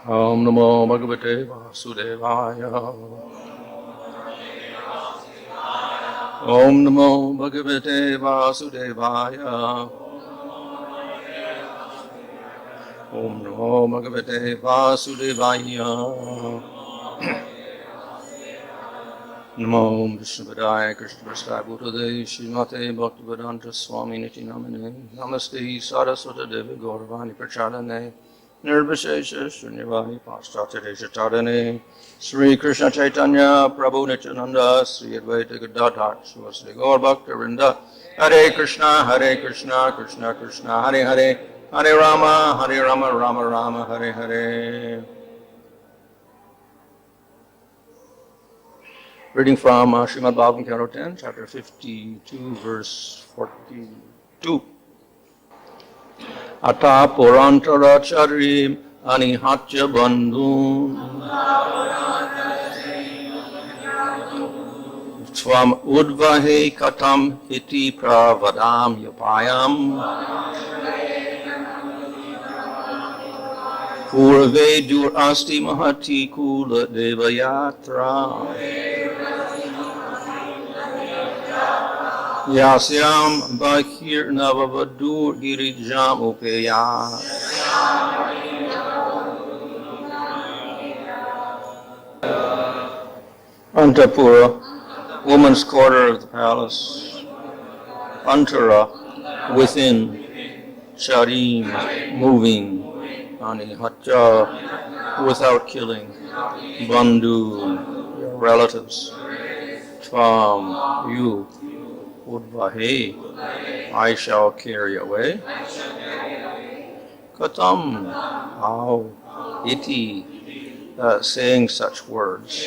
Om Namo Bhagavate Vasudevaya. Om Namo Bhagavate Vasudevaya. Om Namo Bhagavate Vasudevaya. Namo Vishnupadaya Krishna Prasthaya Bhutade Srimate Bhaktivedanta Swami Niti Namane Namaste Saraswata Devi Gauravani Prachadane Nirvishesha Shunyavani Paschatya Tadane Sri Krishna Chaitanya Prabhu Nityananda Sri Advaita Gadadhar Sri Gaur Bhakta Vrinda Hare Krishna Krishna Krishna Hare Hare Hare Rama Rama Rama Hare Hare. Reading from Srimad Bhagavatam, Canto 10, chapter 52, verse 42. Ata purantara charim anihatya bandhu Tvam udvahe katam iti pravadam yapayam Purve dur asti mahati kula devayatra Yasyam Bakir Navavadur Girijam Upeya Antapura, woman's quarter of the palace. Antara, within. Charim, moving. Anihatya, without killing. Bandhu, your relatives. Tvam, you. Udvahe, I shall carry away. Katam, how, iti, saying such words.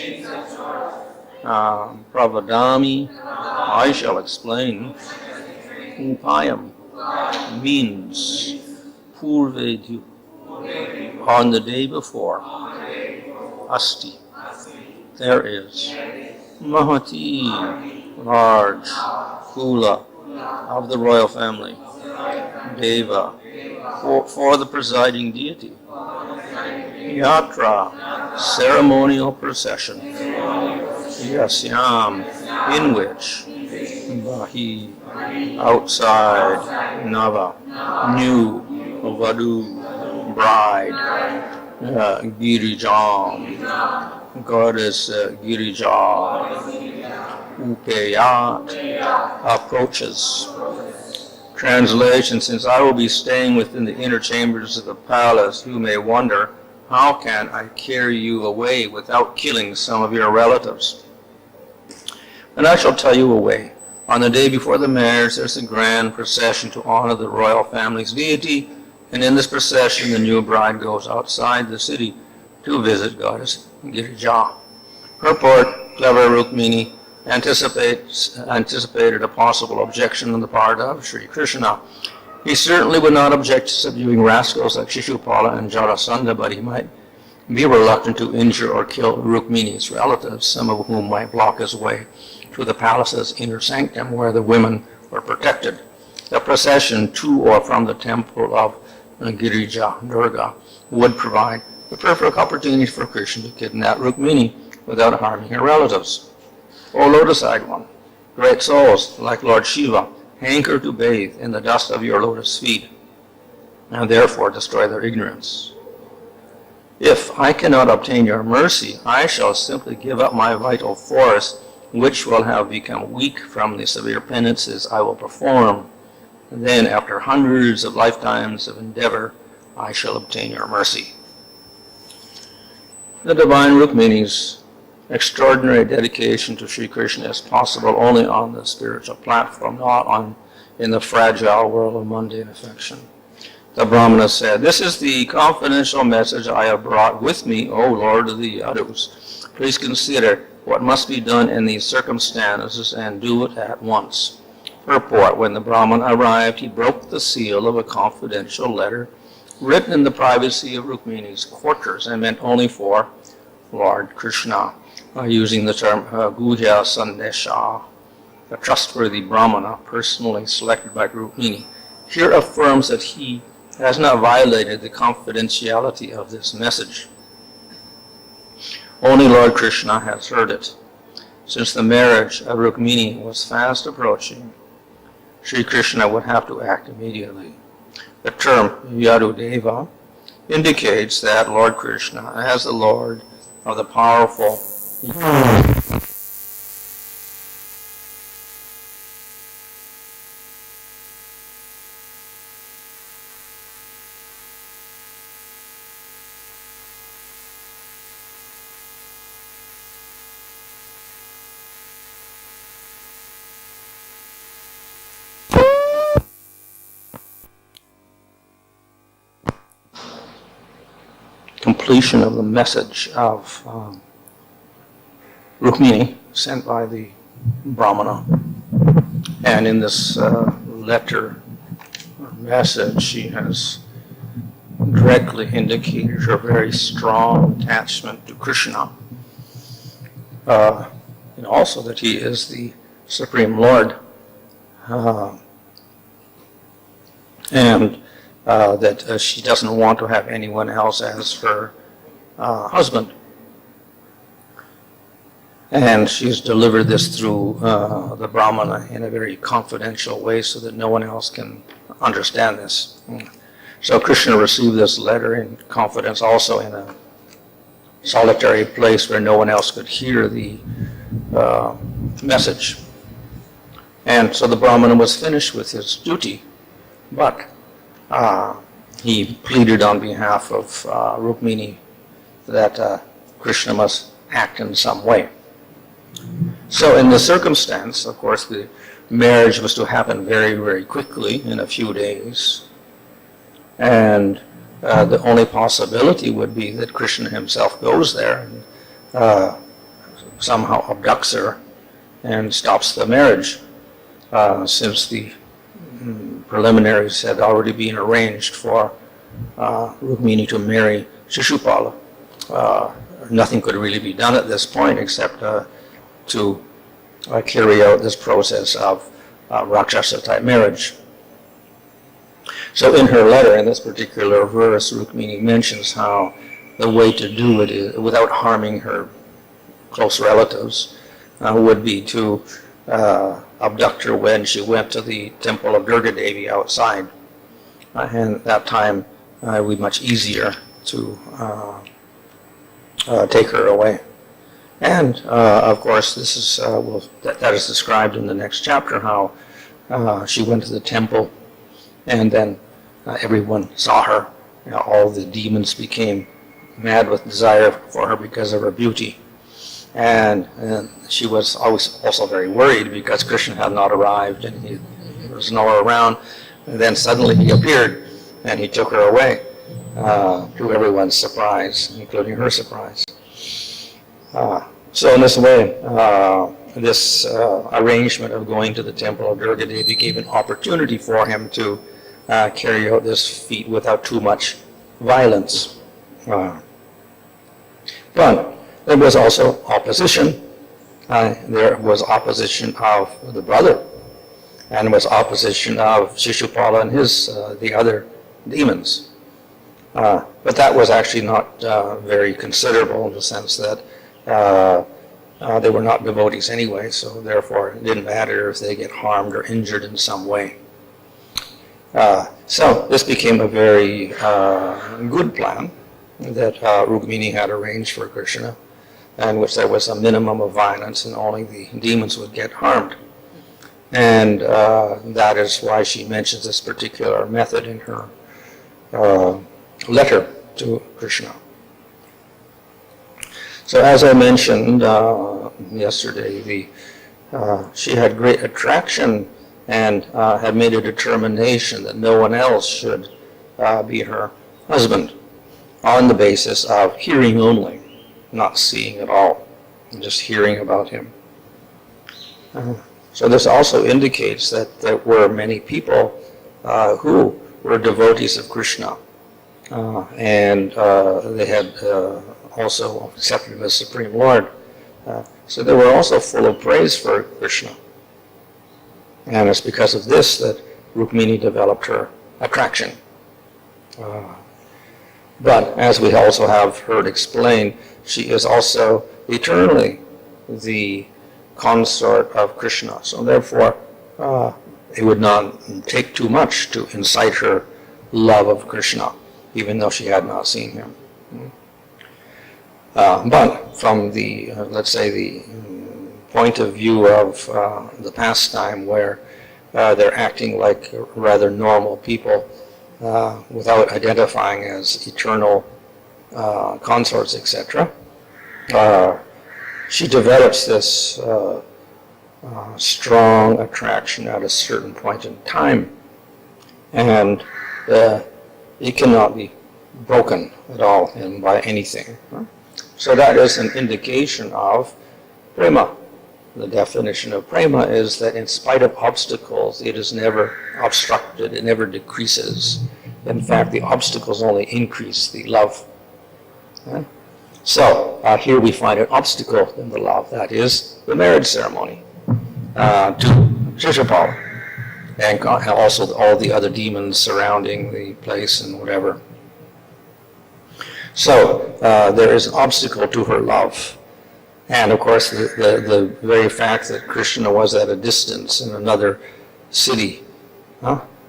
Pravadami, I shall explain. Upayam, means. Purvedyu, on the day before. Asti, there is. Mahati, large. Kula, of the royal family. Deva, for the presiding deity. Yatra, ceremonial procession. Yasyam, in which. Bahi, outside. Nava, new. Vadu, bride. Girijam, goddess Girija. Upeyat, approaches. Translation, since I will be staying within the inner chambers of the palace, you may wonder, how can I carry you away without killing some of your relatives? And I shall tell you a way. On the day before the marriage, there's a grand procession to honor the royal family's deity, and in this procession, the new bride goes outside the city to visit goddess Girija. Purport, clever Rukmini anticipated a possible objection on the part of Sri Krishna. He certainly would not object to subduing rascals like Shishupala and Jarasandha, but he might be reluctant to injure or kill Rukmini's relatives, some of whom might block his way to the palace's inner sanctum where the women were protected. The procession to or from the temple of Girija, Durga, would provide the perfect opportunity for Krishna to kidnap Rukmini without harming her relatives. O lotus-eyed one, great souls like Lord Shiva hanker to bathe in the dust of your lotus feet and therefore destroy their ignorance. If I cannot obtain your mercy, I shall simply give up my vital force, which will have become weak from the severe penances I will perform. And then, after hundreds of lifetimes of endeavor, I shall obtain your mercy. The divine Rukmini's extraordinary dedication to Sri Krishna is possible only on the spiritual platform, not in the fragile world of mundane affection. The Brahmana said, "This is the confidential message I have brought with me, O Lord of the Yadus. Please consider what must be done in these circumstances and do it at once." Purport, when the Brahman arrived, he broke the seal of a confidential letter written in the privacy of Rukmini's quarters and meant only for Lord Krishna, using the term Guhya Sandesha. The trustworthy Brahmana, personally selected by Rukmini, here affirms that he has not violated the confidentiality of this message. Only Lord Krishna has heard it. Since the marriage of Rukmini was fast approaching, Sri Krishna would have to act immediately. The term Yadudeva indicates that Lord Krishna, as the Lord of the powerful, completion of the message of Rukmini sent by the Brahmana. And in this letter or message, she has directly indicated her very strong attachment to Krishna, and also that he is the Supreme Lord, and that she doesn't want to have anyone else as her husband. And she's delivered this through the Brahmana in a very confidential way so that no one else can understand this. So Krishna received this letter in confidence, also in a solitary place where no one else could hear the message. And so the Brahmana was finished with his duty, but he pleaded on behalf of Rukmini that Krishna must act in some way. So in the circumstance, of course, the marriage was to happen very, very quickly, in a few days. And the only possibility would be that Krishna himself goes there and somehow abducts her and stops the marriage, since the preliminaries had already been arranged for Rukmini to marry Shishupala. Nothing could really be done at this point except to carry out this process of Rakshasa type marriage. So in her letter, in this particular verse, Rukmini mentions how the way to do it is, without harming her close relatives, would be to abduct her when she went to the temple of Durga Devi outside. And at that time, it would be much easier to take her away. And, of course, this is that is described in the next chapter, how she went to the temple, and then everyone saw her. You know, all the demons became mad with desire for her because of her beauty. And she was always also very worried because Krishna had not arrived and he was nowhere around. And then suddenly he appeared and he took her away, to everyone's surprise, including her surprise. So in this way, this arrangement of going to the temple of Durga Devi gave an opportunity for him to carry out this feat without too much violence. But there was also opposition. There was opposition of the brother, and was opposition of Shishupala and his the other demons. But that was actually not very considerable in the sense that they were not devotees anyway, so therefore it didn't matter if they get harmed or injured in some way. So this became a very good plan that Rukmini had arranged for Krishna, in which there was a minimum of violence and only the demons would get harmed. And that is why she mentions this particular method in her letter to Krishna. So as I mentioned yesterday, she had great attraction and had made a determination that no one else should be her husband, on the basis of hearing only, not seeing at all, just hearing about him. So this also indicates that there were many people who were devotees of Krishna, and they had also accepted him as Supreme Lord. So they were also full of praise for Krishna. And it's because of this that Rukmini developed her attraction. But as we also have heard explained, she is also eternally the consort of Krishna. So therefore, it would not take too much to incite her love of Krishna, even though she had not seen him. But from the, let's say, the point of view of the pastime where they're acting like rather normal people without identifying as eternal consorts, etc., she develops this strong attraction at a certain point in time, and it cannot be broken at all by anything. So that is an indication of prema. The definition of prema is that in spite of obstacles, it is never obstructed, it never decreases. In fact, the obstacles only increase the love. So here we find an obstacle in the love, that is the marriage ceremony to Shishupala, and also all the other demons surrounding the place and whatever. So there is an obstacle to her love. And of course, the very fact that Krishna was at a distance in another city,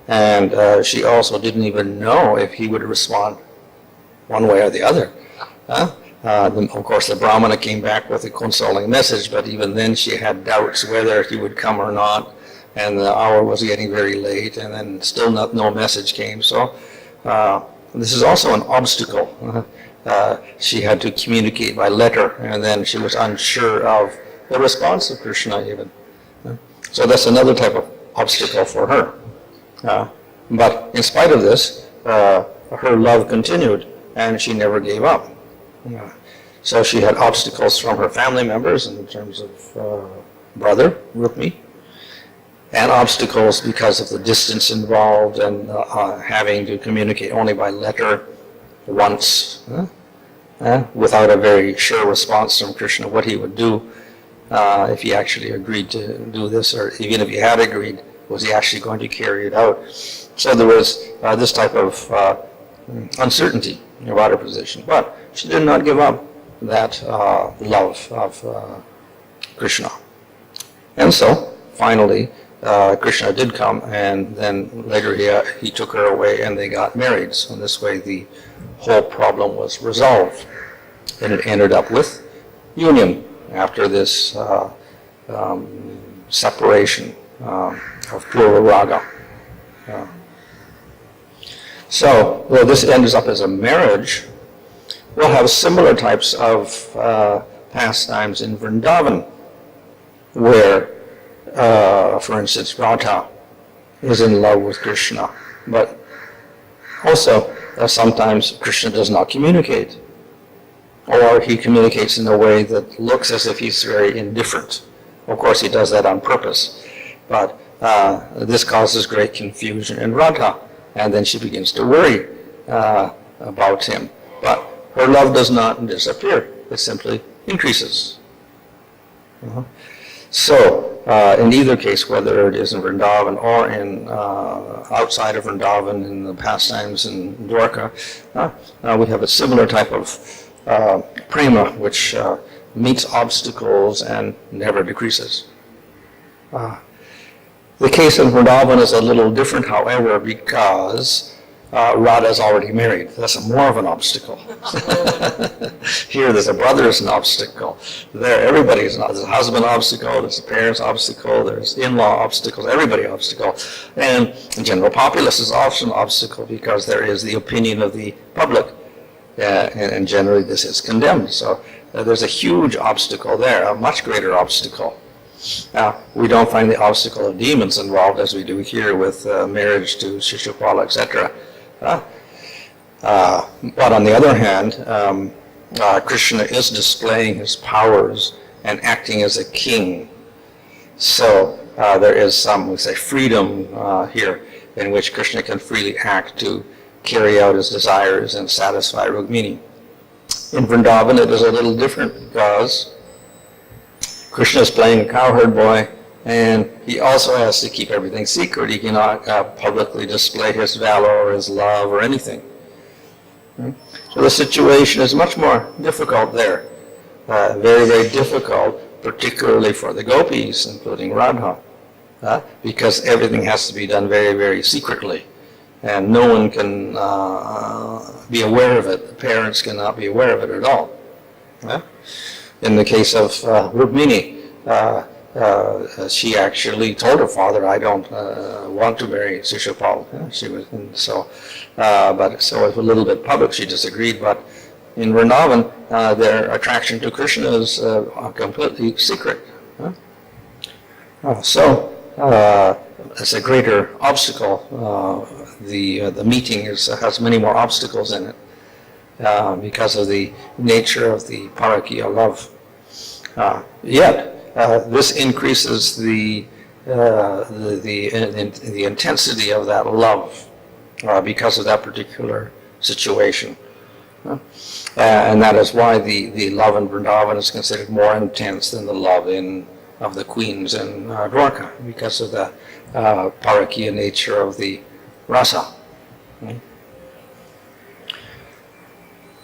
and she also didn't even know if he would respond one way or the other. Of course, the Brahmana came back with a consoling message, but even then she had doubts whether he would come or not, and the hour was getting very late, and then still no message came. So this is also an obstacle. She had to communicate by letter, and then she was unsure of the response of Krishna even. So that's another type of obstacle for her. But in spite of this, her love continued, and she never gave up. So she had obstacles from her family members in terms of brother, Rukmi, and obstacles because of the distance involved and having to communicate only by letter once, without a very sure response from Krishna what he would do if he actually agreed to do this, or even if he had agreed, was he actually going to carry it out? So there was this type of uncertainty about her position. But she did not give up that love of Krishna. And so, finally, Krishna did come, and then later he took her away and they got married. So in this way the whole problem was resolved. And it ended up with union after this separation of Purva Raga. So, though this ends up as a marriage, we'll have similar types of pastimes in Vrindavan, where, for instance, Radha is in love with Krishna, but also sometimes Krishna does not communicate, or he communicates in a way that looks as if he's very indifferent. Of course, he does that on purpose, but this causes great confusion in Radha, and then she begins to worry about him. But her love does not disappear, it simply increases. So, in either case, whether it is in Vrindavan or in outside of Vrindavan in the pastimes in Dwarka, we have a similar type of prema, which meets obstacles and never decreases. The case in Vrindavan is a little different, however, because Radha is already married. That's more of an obstacle. Here, there's a brother's an obstacle. There, everybody's an obstacle. There's a husband obstacle, there's a parent's obstacle, there's in-law obstacles, everybody obstacle. And the general populace is also an obstacle because there is the opinion of the public, and generally this is condemned. So there's a huge obstacle there, a much greater obstacle. We don't find the obstacle of demons involved as we do here with marriage to Shishupala, etc. But on the other hand, Krishna is displaying his powers and acting as a king. So there is some, we say, freedom here in which Krishna can freely act to carry out his desires and satisfy Rukmini. In Vrindavan it is a little different because Krishna is playing a cowherd boy, and he also has to keep everything secret. He cannot publicly display his valor or his love or anything. So the situation is much more difficult there. Very, very difficult, particularly for the gopis, including Radha, because everything has to be done very, very secretly. And no one can be aware of it. The parents cannot be aware of it at all. In the case of Rukmini, she actually told her father, "I don't want to marry Shishupal." She was, and so, but so it was a little bit public. She disagreed, but in Vrindavan, their attraction to Krishna is completely secret. So it's a greater obstacle. The meeting has many more obstacles in it because of the nature of the parakiya love. Yet this increases the intensity of that love because of that particular situation. And that is why the love in Vrindavan is considered more intense than the love of the queens in Dwarka, because of the parakiya nature of the rasa.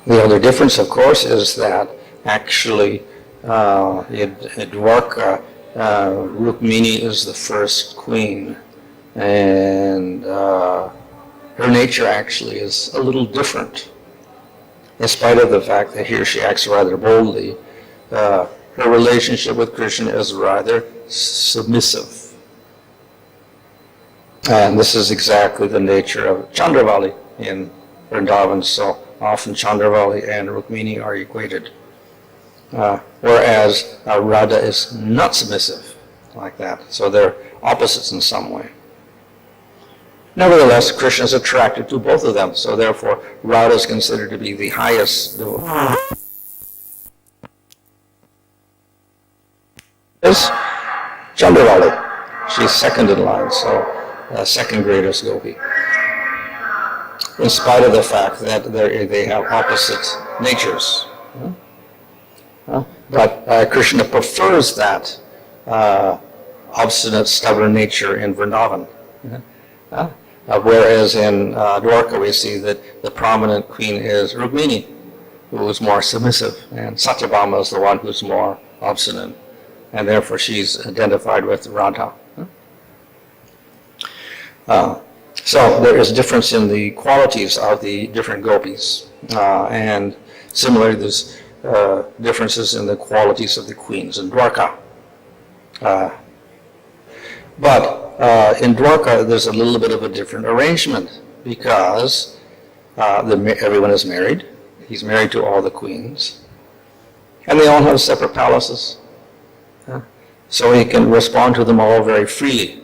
The other difference, of course, is that actually in Dwarka, Rukmini is the first queen, and her nature actually is a little different. In spite of the fact that here she acts rather boldly, her relationship with Krishna is rather submissive. And this is exactly the nature of Chandravali in Vrindavan, so often Chandravali and Rukmini are equated. Whereas Radha is not submissive like that, so they're opposites in some way. Nevertheless, Krishna is attracted to both of them, so therefore Radha is considered to be the highest devotee. Is Chandravali. She's second in line, so second greatest gopi. In spite of the fact that they have opposite natures. But Krishna prefers that obstinate, stubborn nature in Vrindavan. Whereas in Dwarka we see that the prominent queen is Rukmini, who is more submissive, and Satyabhama is the one who's more obstinate, and therefore she's identified with Radha. So there is difference in the qualities of the different gopis, and similarly there's differences in the qualities of the queens in Dwarka. But in Dwarka there's a little bit of a different arrangement because everyone is married. He's married to all the queens, and they all have separate palaces. So he can respond to them all very freely.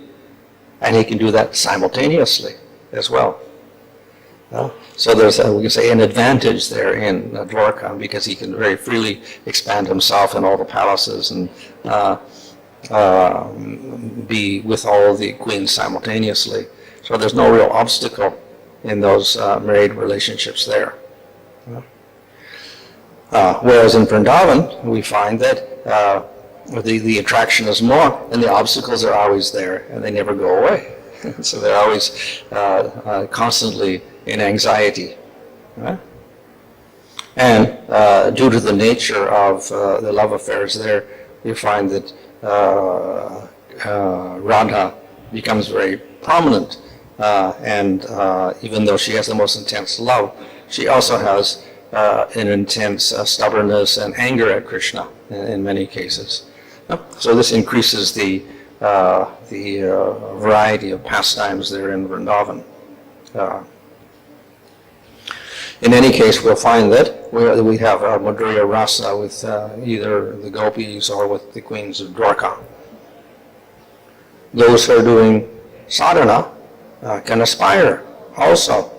And he can do that simultaneously as well. So there's, we can say, an advantage there in Dwarka because he can very freely expand himself in all the palaces and be with all the queens simultaneously. So there's no real obstacle in those married relationships there. Whereas in Vrindavan, we find that the attraction is more, and the obstacles are always there, and they never go away. So they're always constantly in anxiety. Right? And due to the nature of the love affairs there, you find that Radha becomes very prominent, and even though she has the most intense love, she also has an intense stubbornness and anger at Krishna in many cases. So this increases the variety of pastimes there in Vrindavan. In any case, we'll find that we have Madhurya Rasa with either the gopis or with the queens of Dwarka. Those who are doing sadhana can aspire also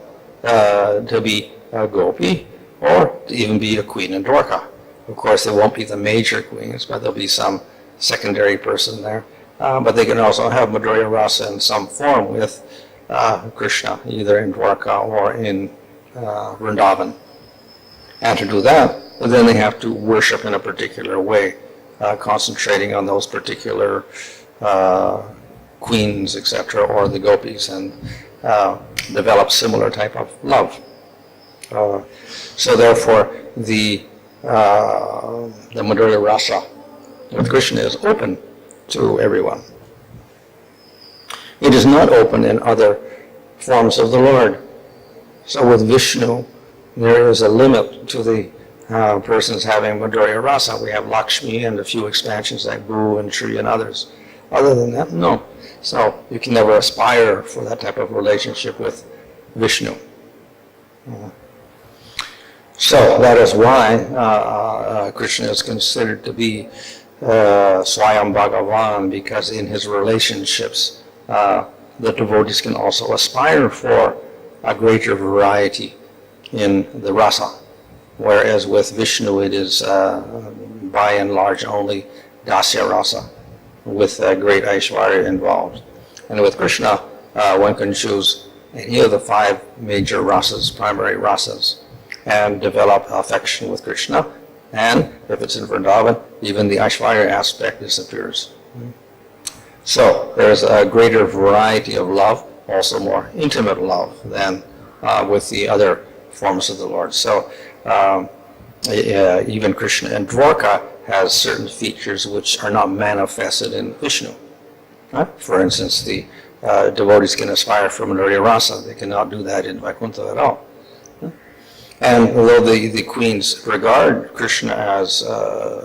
to be a gopi or to even be a queen in Dwarka. Of course, they won't be the major queens, but there'll be some secondary person there. But they can also have Madhurya Rasa in some form with Krishna, either in Dwarka or in Vrindavan. And to do that, then they have to worship in a particular way, concentrating on those particular queens, etc., or the gopis, and develop similar type of love. So therefore, the Madhurya Rasa with Krishna is open to everyone. It is not open in other forms of the Lord. So with Vishnu, there is a limit to the persons having Madhurya Rasa. We have Lakshmi and a few expansions like Bhu and Shri and others. Other than that, no. So you can never aspire for that type of relationship with Vishnu. So that is why Krishna is considered to be Swayam Bhagavan, because in his relationships, the devotees can also aspire for a greater variety in the rasa, whereas with Vishnu it is by and large only dasya rasa, with great Aishwarya involved. And with Krishna, one can choose any of the 5 major rasas, primary rasas, and develop affection with Krishna. And if it's in Vrindavan, even the Aishwarya aspect disappears. So there's a greater variety of love, also more intimate love than with the other forms of the Lord. So even Krishna and Dwarka has certain features which are not manifested in Vishnu. For instance, the devotees can aspire for Madhurya Rasa. They cannot do that in Vaikuntha at all. And although the queens regard Krishna as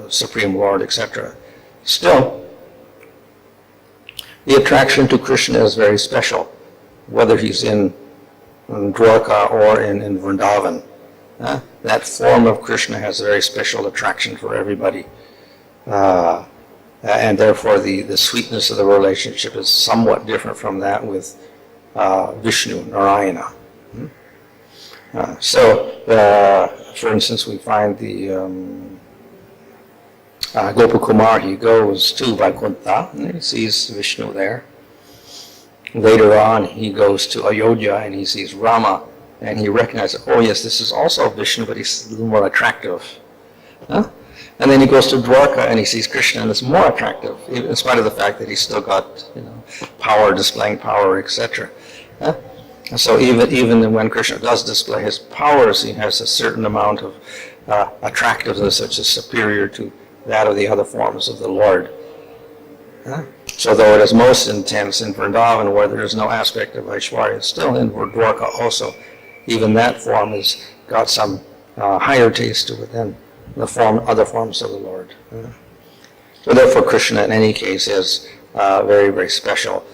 Supreme Lord, etc., still the attraction to Krishna is very special, whether he's in Dwarka or in Vrindavan. That form of Krishna has a very special attraction for everybody. And therefore the sweetness of the relationship is somewhat different from that with Vishnu, Narayana. For instance, we find the Gopakumar, he goes to Vaikuntha and he sees Vishnu there. Later on, he goes to Ayodhya and he sees Rama, and he recognizes, oh yes, this is also Vishnu, but he's a little more attractive. And then he goes to Dwarka and he sees Krishna, and it's more attractive, in spite of the fact that he's still got, power, displaying power, etc. So even when Krishna does display his powers, he has a certain amount of attractiveness which is superior to that of the other forms of the Lord. So though it is most intense in Vrindavan, where there is no aspect of Aishwarya, still in Dwarka also, even that form has got some higher taste to it than the other forms of the Lord. So therefore Krishna in any case is very, very special,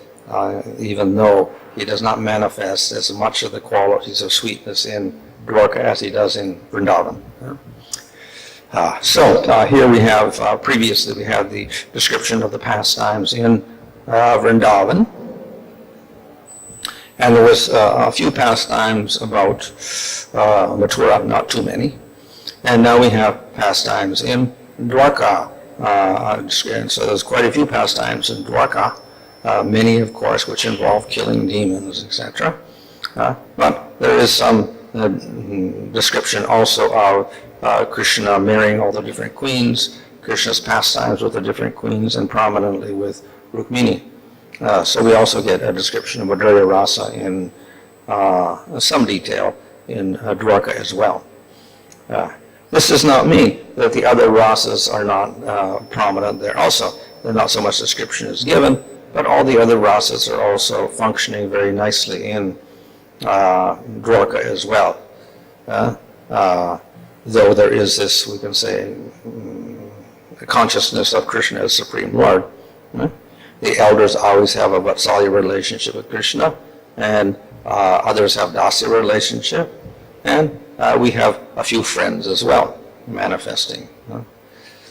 even though he does not manifest as much of the qualities of sweetness in Dwarka as he does in Vrindavan. Here we have, previously we had the description of the pastimes in Vrindavan. And there was a few pastimes about Mathura, not too many. And now we have pastimes in Dwarka. And so there's quite a few pastimes in Dwarka, many, of course, which involve killing demons, etc. But there is some description also of Krishna marrying all the different queens, Krishna's pastimes with the different queens, and prominently with Rukmini. So we also get a description of Madhurya Rasa in some detail in Dwarka as well. This does not mean that the other rasas are not prominent there also. Not so much description is given, but all the other rasas are also functioning very nicely in Dwarka as well. Though there is this, we can say, consciousness of Krishna as Supreme Lord. The elders always have a Vatsalya relationship with Krishna, and others have Dasya relationship, and we have a few friends as well manifesting.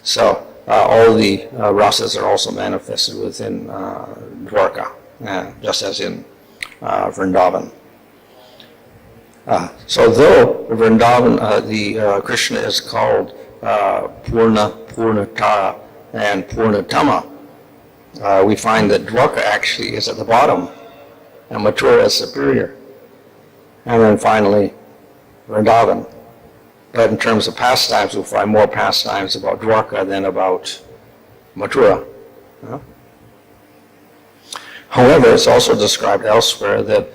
So all the rasas are also manifested within Dwarka, just as in Vrindavan. So though Vrindavan, the Krishna is called Purnatara and Purnatama, we find that Dwarka actually is at the bottom and Mathura is superior. And then finally, Vrindavan. But in terms of pastimes, we'll find more pastimes about Dwarka than about Mathura. However, it's also described elsewhere that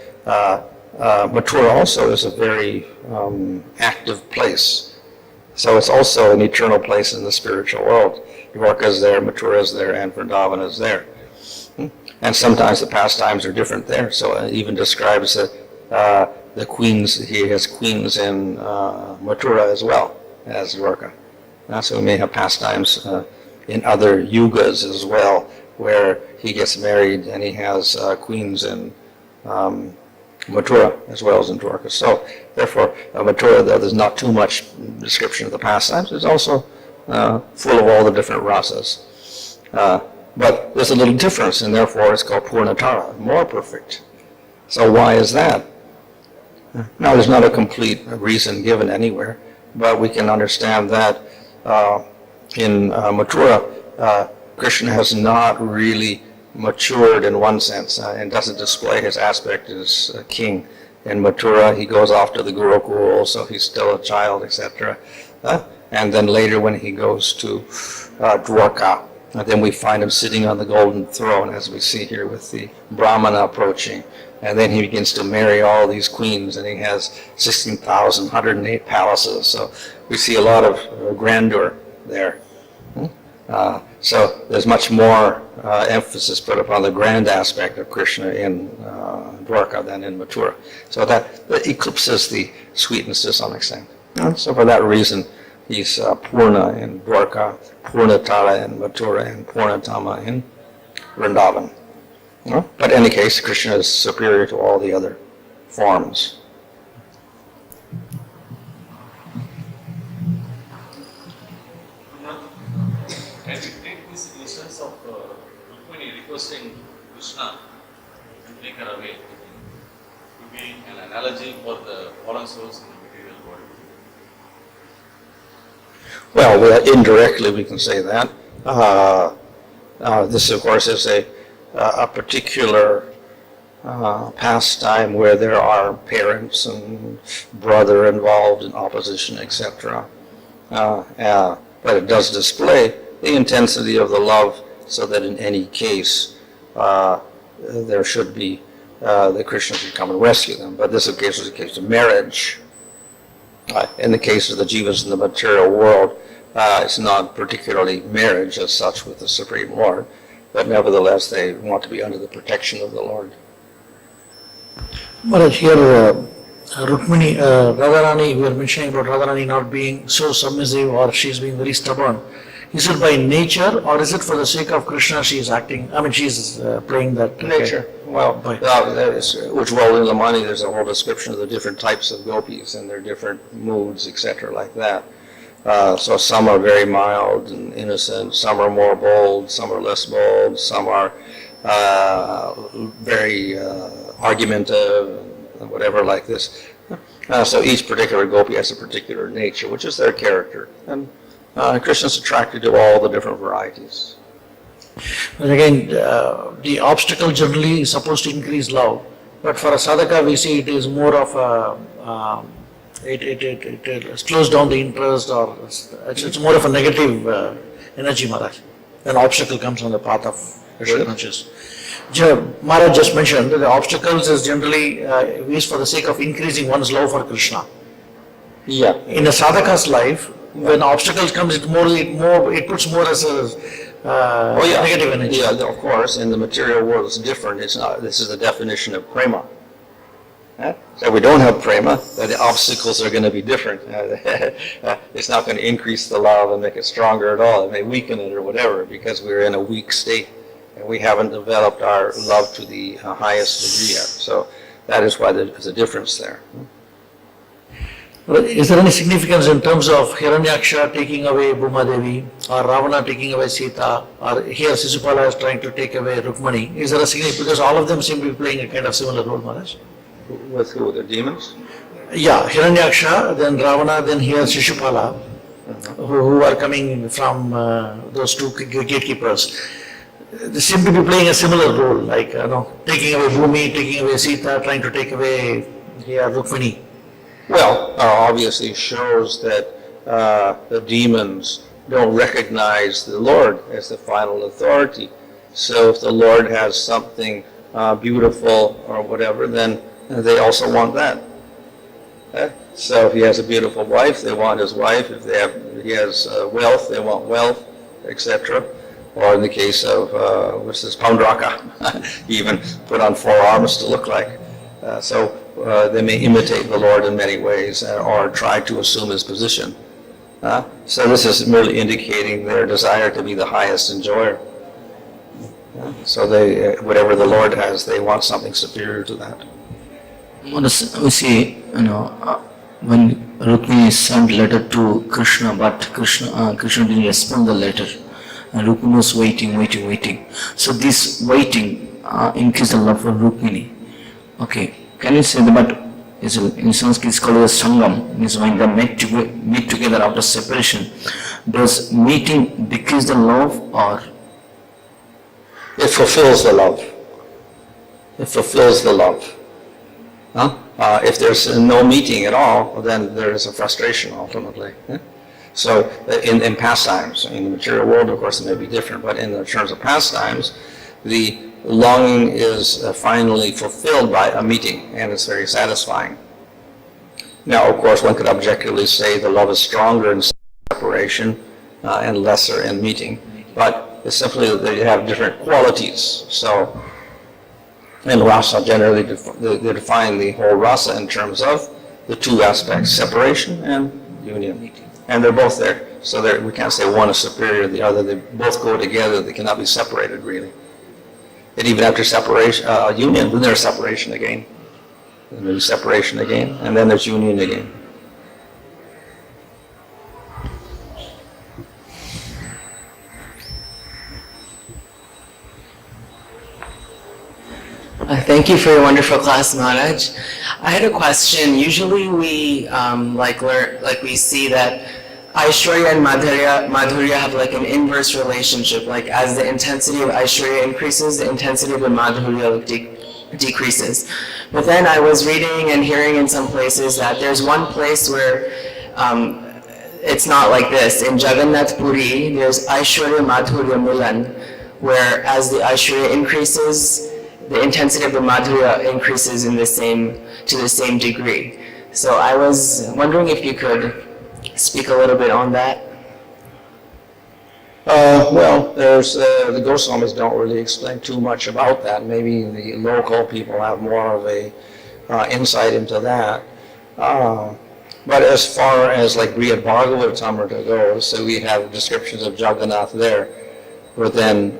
Mathura also is a very active place. So it's also an eternal place in the spiritual world. Dwarka is there, Mathura is there, and Vrindavan is there. And sometimes the pastimes are different there. So it even describes the queens, he has queens in Mathura as well as Dwarka. So we may have pastimes in other yugas as well, where he gets married and he has queens in Mathura as well as in Dwarka. So therefore, Mathura, though there's not too much description of the pastimes, it's also full of all the different rasas. But there's a little difference, and therefore it's called Purnatara, more perfect. So why is that? Now, there's not a complete reason given anywhere, but we can understand that in Mathura, Krishna has not really matured in one sense and doesn't display his aspect as a king. In Mathura, he goes off to the Gurukul, so he's still a child, etc. And then later when he goes to Dwarka, then we find him sitting on the golden throne, as we see here with the Brahmana approaching. And then he begins to marry all these queens, and he has 16,108 palaces. So we see a lot of grandeur there. So there's much more emphasis put upon the grand aspect of Krishna in Dwarka than in Mathura. So that eclipses the sweetness to some extent. So for that reason, he's Purna in Dwarka, Purnatara in Mathura, and Purnatama in Vrindavan. But in any case, Krishna is superior to all the other forms. Can we take this instance of Rukmini requesting Krishna to take her away to be an analogy for the fallen souls in the material world? Well, indirectly we can say that. This, of course, is a particular pastime where there are parents and brother involved in opposition, etc. But it does display the intensity of the love, so that in any case there should be that Krishna should come and rescue them. But this, of course, is a case of marriage. In the case of the jivas in the material world, it's not particularly marriage as such with the Supreme Lord, but nevertheless they want to be under the protection of the Lord. But here, Rukmini, Radharani, we are mentioning about Radharani not being so submissive, or she's being very stubborn. Is it by nature, or is it for the sake of Krishna she is acting? I mean, she's playing that. Nature. Well, which well in Lamani, there's a whole description of the different types of gopis and their different moods, etc., like that. So some are very mild and innocent, some are more bold, some are less bold, some are very argumentative, and whatever like this. So each particular gopi has a particular nature, which is their character. And Krishna is attracted to all the different varieties. But again, the obstacle generally is supposed to increase love, but for a sadhaka we see it is more of a, it slows down the interest, or it's more of a negative energy, Maharaj. An obstacle comes on the path of Krishna consciousness. Maharaj just mentioned that the obstacles is generally used for the sake of increasing one's love for Krishna. Yeah. In a sadhaka's life, when obstacles comes, it puts more as a negative energy. Yeah, of course. In the material world, it's different. It's not. This is the definition of prema. So if we don't have prema, then the obstacles are going to be different. It's not going to increase the love and make it stronger at all. It may weaken it or whatever, because we're in a weak state and we haven't developed our love to the highest degree yet. So that is why there's a difference there. Is there any significance in terms of Hiranyaksha taking away Bhuma Devi, or Ravana taking away Sita, or here Sisupala is trying to take away Rukmani? Is there a significance? Because all of them seem to be playing a kind of similar role, Maharaj. With who? The demons? Yeah, Hiranyaksha, then Ravana, then here Shishupala, who are coming from those two gatekeepers. They seem to be playing a similar role, like taking away Bhumi, taking away Sita, trying to take away Rukmini. Well, obviously shows that the demons don't recognize the Lord as the final authority. So if the Lord has something beautiful or whatever, then they also want that. So if he has a beautiful wife, they want his wife. If he has wealth, they want wealth, etc. Or in the case of, what's this, Paundraka, he even put on 4 arms to look like. So they may imitate the Lord in many ways or try to assume his position. So this is merely indicating their desire to be the highest enjoyer. So they, whatever the Lord has, they want something superior to that. We see, when Rukmini sent letter to Krishna, but Krishna didn't respond the letter. And Rukmini was waiting. So this waiting increased the love for Rukmini. Okay, can you say that? But in Sanskrit it's called as Sangam, means when they meet together after separation. Does meeting decrease the love, or? It fulfills the love. It fulfills the love. If there's no meeting at all, then there is a frustration ultimately. So in pastimes, in the material world, of course, it may be different, but in the terms of pastimes, the longing is finally fulfilled by a meeting, and it's very satisfying. Now, of course, one could objectively say the love is stronger in separation and lesser in meeting, but it's simply that they have different qualities. So, in rasa, generally, they define the whole rasa in terms of the 2 aspects, separation and union. And they're both there. So we can't say one is superior to the other. They both go together. They cannot be separated, really. And even after separation, union, then there's separation again. And there's separation again, and then there's union again. Thank you for your wonderful class, Maharaj. I had a question. Usually we we see that Aishwarya and Madhurya have like an inverse relationship. Like as the intensity of Aishwarya increases, the intensity of the Madhurya decreases. But then I was reading and hearing in some places that there's one place where it's not like this. In Jagannath Puri, there's Aishwarya Madhurya Milan, where as the Aishwarya increases, the intensity of the Madhurya increases to the same degree. So I was wondering if you could speak a little bit on that. Well, there's the Goswamis don't really explain too much about that. Maybe the local people have more of a insight into that. But as far as like Brihad Bhagavatamrita goes, so we have descriptions of Jagannath there. But then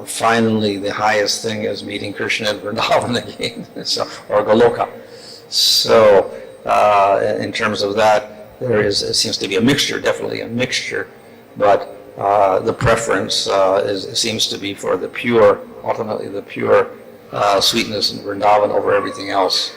finally the highest thing is meeting Krishna in Vrindavan again, or Goloka. So in terms of that, it seems to be a mixture, definitely a mixture, but the preference seems to be for the pure, ultimately the pure sweetness in Vrindavan over everything else.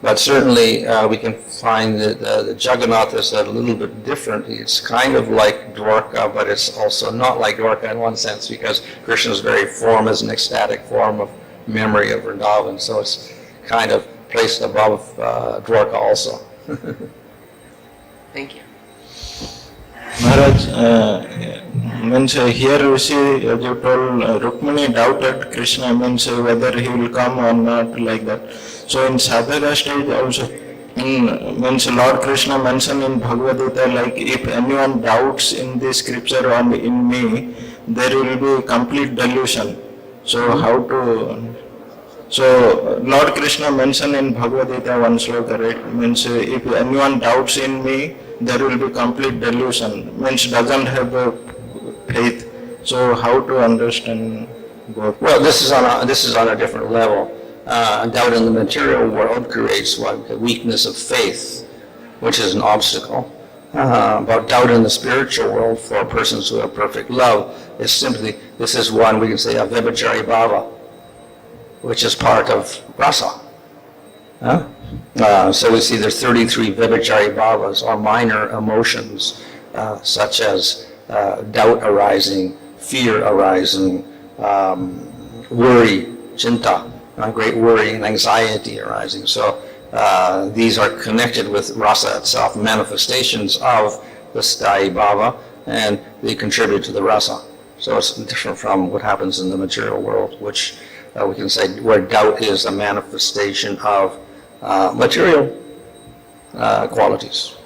But certainly we can find that the Jagannath is a little bit different. It's kind of like Dwarka, but it's also not like Dwarka in one sense, because Krishna's very form is an ecstatic form of memory of Vrindavan, so it's kind of placed above Dwarka also. Thank you. Maharaj, means here we see, as you told, Rukmini doubted Krishna, means whether he will come or not, like that. So in Sadhaka stage also, means Lord Krishna mentioned in Bhagavad Gita, like if anyone doubts in the scripture or in me, there will be complete delusion. So how to... So Lord Krishna mentioned in Bhagavad Gita one sloka, right? Means if anyone doubts in me, there will be complete delusion. Means doesn't have a faith. So how to understand both? Well, this is on a different level. Doubt in the material world creates the weakness of faith, which is an obstacle. But doubt in the spiritual world for persons who have perfect love is simply, this is one, we can say, a vibhachari bhava, which is part of rasa. So we see there's 33 vibhachari bhavas, or minor emotions, such as doubt arising, fear arising, worry, chinta, great worry and anxiety arising. So these are connected with rasa itself, manifestations of the sthayi bhava, and they contribute to the rasa. So it's different from what happens in the material world, which we can say where doubt is a manifestation of material qualities.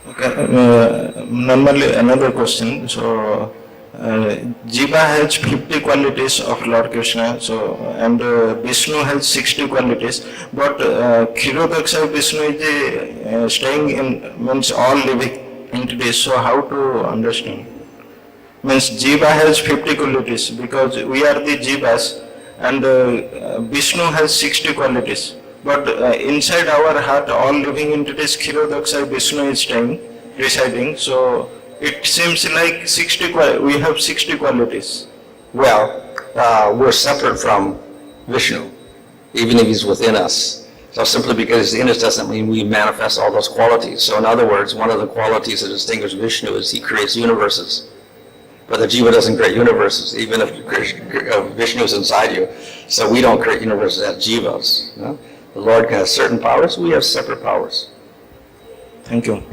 Okay, normally another question. So, Jiva has 50 qualities of Lord Krishna. So, and Vishnu has 60 qualities. But Kshirodaksha Vishnu is staying in means all living entities. So, how to understand? Means Jiva has 50 qualities because we are the Jivas, and Vishnu has 60 qualities. But inside our heart, all living entities, Kshirodaksha Vishnu is staying, residing. So it seems like 60. We have 60 qualities. Well, we're separate from Vishnu, even if he's within us. So simply because he's in us doesn't mean we manifest all those qualities. So in other words, one of the qualities that distinguishes Vishnu is he creates universes. But the Jiva doesn't create universes, even if Vishnu is inside you. So we don't create universes as Jivas. You know? The Lord has certain powers, we have separate powers. Thank you.